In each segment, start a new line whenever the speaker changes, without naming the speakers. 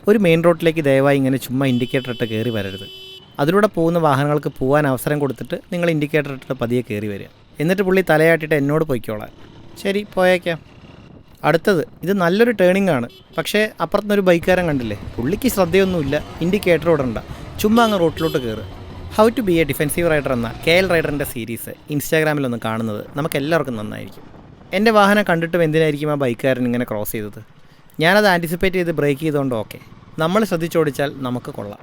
ഒരു മെയിൻ റോഡിലേക്ക് ദയവായി ഇങ്ങനെ ചുമ്മാ ഇൻഡിക്കേറ്റർ ഇട്ട് കയറി വരരുത്. അതിലൂടെ പോകുന്ന വാഹനങ്ങൾക്ക് പോകാൻ അവസരം കൊടുത്തിട്ട് നിങ്ങൾ ഇൻഡിക്കേറ്റർ ഇട്ടിട്ട് പതിയെ കയറി വരിക. എന്നിട്ട് പുള്ളി തലയാട്ടിയിട്ട് എന്നോട് പോയിക്കോളാൻ. ശരി, പോയേക്കാം. അടുത്തത്, ഇത് നല്ലൊരു ടേണിംഗ് ആണ്. പക്ഷേ അപ്പുറത്തുനിന്നൊരു ബൈക്കുകാരൻ കണ്ടില്ലേ, പുള്ളിക്ക് ശ്രദ്ധയൊന്നുമില്ല, ഇൻഡിക്കേറ്റർ ഇടണ്ട, ചുമ്മാ അങ്ങ് റോട്ടിലോട്ട് കയറുക. How to be a defensive rider എന്ന KL റൈഡറിൻ്റെ സീരീസ് ഇൻസ്റ്റാഗ്രാമിലൊന്ന് കാണുന്നത് നമുക്ക് എല്ലാവർക്കും നന്നായിരിക്കും. എൻ്റെ വാഹനം കണ്ടിട്ടും എന്തിനായിരിക്കും ആ ബൈക്കുകാരൻ ഇങ്ങനെ ക്രോസ് ചെയ്തത്? ഞാനത് ആൻറ്റിസിപ്പേറ്റ് ചെയ്ത് ബ്രേക്ക് ചെയ്തുകൊണ്ട് ഓക്കെ, നമ്മൾ ശ്രദ്ധിച്ചോടിച്ചാൽ നമുക്ക് കൊള്ളാം.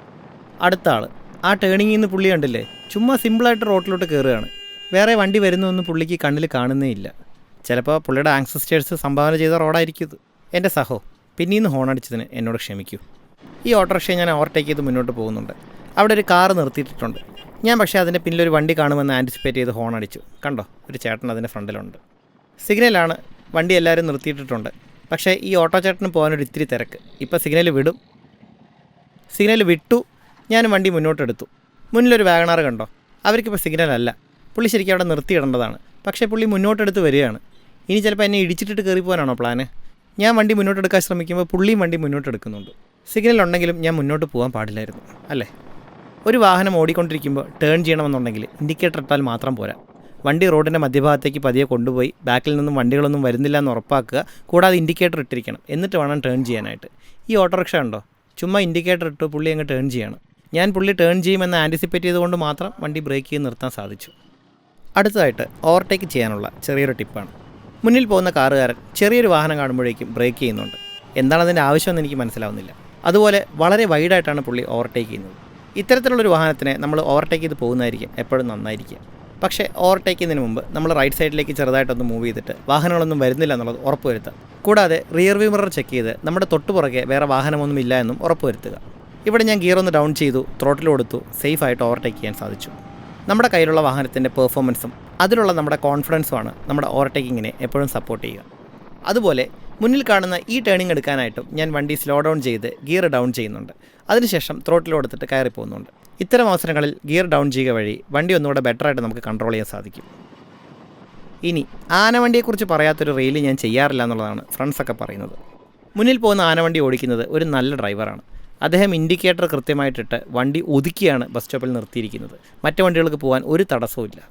അടുത്ത ആൾ, ആ ടേണിങ്ങിൽ നിന്ന് പുള്ളി കണ്ടില്ലേ, ചുമ്മാ സിമ്പിളായിട്ട് റോട്ടിലോട്ട് കയറുകയാണ്. വേറെ വണ്ടി വരുന്നൊന്നും പുള്ളിക്ക് കണ്ണിൽ കാണുന്നേ ഇല്ല. ചിലപ്പോൾ പുള്ളിയുടെ ആങ്സസ്റ്റേഴ്സ് സംഭാവന ചെയ്ത റോഡായിരിക്കും ഇത്. എൻ്റെ സഹോ, പിന്നീന്ന് ഹോൺ അടിച്ചതിന് എന്നോട് ക്ഷമിക്കൂ. ഈ ഓട്ടോറിക്ഷയെ ഞാൻ ഓവർടേക്ക് ചെയ്ത് മുന്നോട്ട് പോകുന്നുണ്ട്. അവിടെ ഒരു കാറ് നിർത്തിയിട്ടുണ്ട്. ഞാൻ പക്ഷേ അതിൻ്റെ പിന്നിലൊരു വണ്ടി കാണുമെന്ന് ആൻറ്റിസിപ്പേറ്റ് ചെയ്ത് ഹോൺ അടിച്ചു. കണ്ടോ, ഒരു ചേട്ടൻ അതിൻ്റെ ഫ്രണ്ടിലുണ്ട്. സിഗ്നലാണ്, വണ്ടി എല്ലാവരും നിർത്തിയിട്ടിട്ടുണ്ട്. പക്ഷേ ഈ ഓട്ടോ ചേട്ടന് പോകാനൊരു ഇത്തിരി തിരക്ക്. ഇപ്പോൾ സിഗ്നൽ വിട്ടു. ഞാൻ വണ്ടി മുന്നോട്ടെടുത്തു. മുന്നിലൊരു വാഗണാർ കണ്ടോ, അവർക്കിപ്പോൾ സിഗ്നലല്ല, പുള്ളി ശരിക്കും അവിടെ നിർത്തിയിടേണ്ടതാണ്. പക്ഷേ പുള്ളി മുന്നോട്ടെടുത്ത് വരികയാണ്. ഇനി ചിലപ്പോൾ എന്നെ ഇടിച്ചിട്ടിട്ട് കയറി പോകാനാണോ പ്ലാന്? ഞാൻ വണ്ടി മുന്നോട്ടെടുക്കാൻ ശ്രമിക്കുമ്പോൾ പുള്ളിയും വണ്ടി മുന്നോട്ടെടുക്കുന്നുണ്ട്. സിഗ്നൽ ഉണ്ടെങ്കിലും ഞാൻ മുന്നോട്ട് പോകാൻ പാടില്ലായിരുന്നു, അല്ലേ? ഒരു വാഹനം ഓടിക്കൊണ്ടിരിക്കുമ്പോൾ ടേൺ ചെയ്യണമെന്നുണ്ടെങ്കിൽ ഇൻഡിക്കേറ്റർ ഇട്ടാൽ മാത്രം പോരാ. വണ്ടി റോഡിൻ്റെ മധ്യഭാഗത്തേക്ക് പതിയെ കൊണ്ടുപോയി ബാക്കിൽ നിന്നും വണ്ടികളൊന്നും വരുന്നില്ല എന്ന് ഉറപ്പാക്കുക. കൂടാതെ ഇൻഡിക്കേറ്റർ ഇട്ടിരിക്കണം, എന്നിട്ട് വേണം ടേൺ ചെയ്യാനായിട്ട്. ഈ ഓട്ടോറിക്ഷ ഉണ്ടോ, ചുമ്മാ ഇൻഡിക്കേറ്റർ ഇട്ട് പുള്ളി അങ്ങ് ടേൺ ചെയ്യണം. ഞാൻ പുള്ളി ടേൺ ചെയ്യുമെന്ന് ആൻറ്റിസിപ്പേറ്റ് ചെയ്തുകൊണ്ട് മാത്രം വണ്ടി ബ്രേക്ക് ചെയ്ത് നിർത്താൻ സാധിച്ചു. അടുത്തതായിട്ട് ഓവർടേക്ക് ചെയ്യാനുള്ള ചെറിയൊരു ടിപ്പാണ്. മുന്നിൽ പോകുന്ന കാറുകാരൻ ചെറിയൊരു വാഹനം കാണുമ്പോഴേക്കും ബ്രേക്ക് ചെയ്യുന്നുണ്ട്. എന്താണ് അതിൻ്റെ ആവശ്യമെന്ന് എനിക്ക് മനസ്സിലാവുന്നില്ല. അതുപോലെ വളരെ വൈഡായിട്ടാണ് പുള്ളി ഓവർടേക്ക് ചെയ്യുന്നത്. ഇത്തരത്തിലുള്ളൊരു വാഹനത്തിനെ നമ്മൾ ഓവർടേക്ക് ചെയ്ത് പോകുന്നതായിരിക്കും എപ്പോഴും നന്നായിരിക്കുക. പക്ഷേ ഓവർടേക്ക് ചെയ്യുന്നതിന് മുമ്പ് നമ്മൾ റൈറ്റ് സൈഡിലേക്ക് ചെറുതായിട്ടൊന്ന് മൂവ് ചെയ്തിട്ട് വാഹനങ്ങളൊന്നും വരുന്നില്ല എന്നുള്ളത് ഉറപ്പുവരുത്തുക. കൂടാതെ റിയർ വ്യൂ മിറർ ചെക്ക് ചെയ്ത് നമ്മുടെ തൊട്ടുപുറകെ വേറെ വാഹനമൊന്നും ഇല്ല എന്നും ഉറപ്പുവരുത്തുക. ഇവിടെ ഞാൻ ഗിയർ ഒന്ന് ഡൗൺ ചെയ്തു, ത്രോട്ടിൽ കൊടുത്തു, സേഫായിട്ട് ഓവർടേക്ക് ചെയ്യാൻ സാധിച്ചു. നമ്മുടെ കയ്യിലുള്ള വാഹനത്തിൻ്റെ പെർഫോമൻസും അതിലുള്ള നമ്മുടെ കോൺഫിഡൻസുമാണ് നമ്മുടെ ഓവർടേക്കിങ്ങിനെ എപ്പോഴും സപ്പോർട്ട് ചെയ്യുക. അതുപോലെ മുന്നിൽ കാണുന്ന ഈ ടേണിംഗ് എടുക്കാനായിട്ടും ഞാൻ വണ്ടി സ്ലോ ഡൗൺ ചെയ്ത് ഗിയർ ഡൗൺ ചെയ്യുന്നുണ്ട്. അതിനുശേഷം ത്രോട്ടിൽ കൊടുത്തിട്ട് കയറി പോകുന്നുണ്ട്. ഇത്തരം അവസരങ്ങളിൽ ഗിയർ ഡൗൺ ചെയ്യുക വഴി വണ്ടി ഒന്നുകൂടെ ബെറ്ററായിട്ട് നമുക്ക് കൺട്രോൾ ചെയ്യാൻ സാധിക്കും. ഇനി ആനവണ്ടിയെക്കുറിച്ച് പറയാത്തൊരു റീല് ഞാൻ ചെയ്യാറില്ല എന്നുള്ളതാണ് ഫ്രണ്ട്സൊക്കെ പറയുന്നത്. മുന്നിൽ പോകുന്ന ആനവണ്ടി ഓടിക്കുന്നത് ഒരു നല്ല ഡ്രൈവറാണ്. അദ്ദേഹം ഇൻഡിക്കേറ്റർ കൃത്യമായിട്ടിട്ട് വണ്ടി ഒതുക്കിയാണ് ബസ് സ്റ്റോപ്പിൽ നിർത്തിയിരിക്കുന്നത്. മറ്റു വണ്ടികൾക്ക് പോകാൻ ഒരു തടസ്സവും.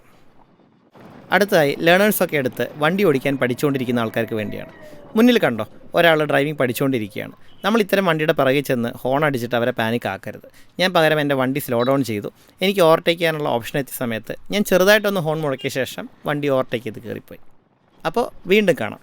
അടുത്തതായി ലേണേഴ്സൊക്കെ എടുത്ത് വണ്ടി ഓടിക്കാൻ പഠിച്ചുകൊണ്ടിരിക്കുന്ന ആൾക്കാർക്ക് വേണ്ടിയാണ്. മുന്നിൽ കണ്ടോ, ഒരാൾ ഡ്രൈവിംഗ് പഠിച്ചുകൊണ്ടിരിക്കുകയാണ്. നമ്മൾ ഇത്തരം വണ്ടിയുടെ പിറകിൽ ചെന്ന് ഹോൺ അടിച്ചിട്ട് അവരെ പാനിക് ആക്കരുത്. ഞാൻ പകരം എൻ്റെ വണ്ടി സ്ലോ ഡൗൺ ചെയ്തു. എനിക്ക് ഓവർടേക്ക് ചെയ്യാനുള്ള ഓപ്ഷൻ എത്തിയ സമയത്ത് ഞാൻ ചെറുതായിട്ടൊന്ന് ഹോൺ മുഴക്കിയ ശേഷം വണ്ടി ഓവർടേക്ക് ചെയ്ത് കയറിപ്പോയി. അപ്പോൾ വീണ്ടും കാണാം.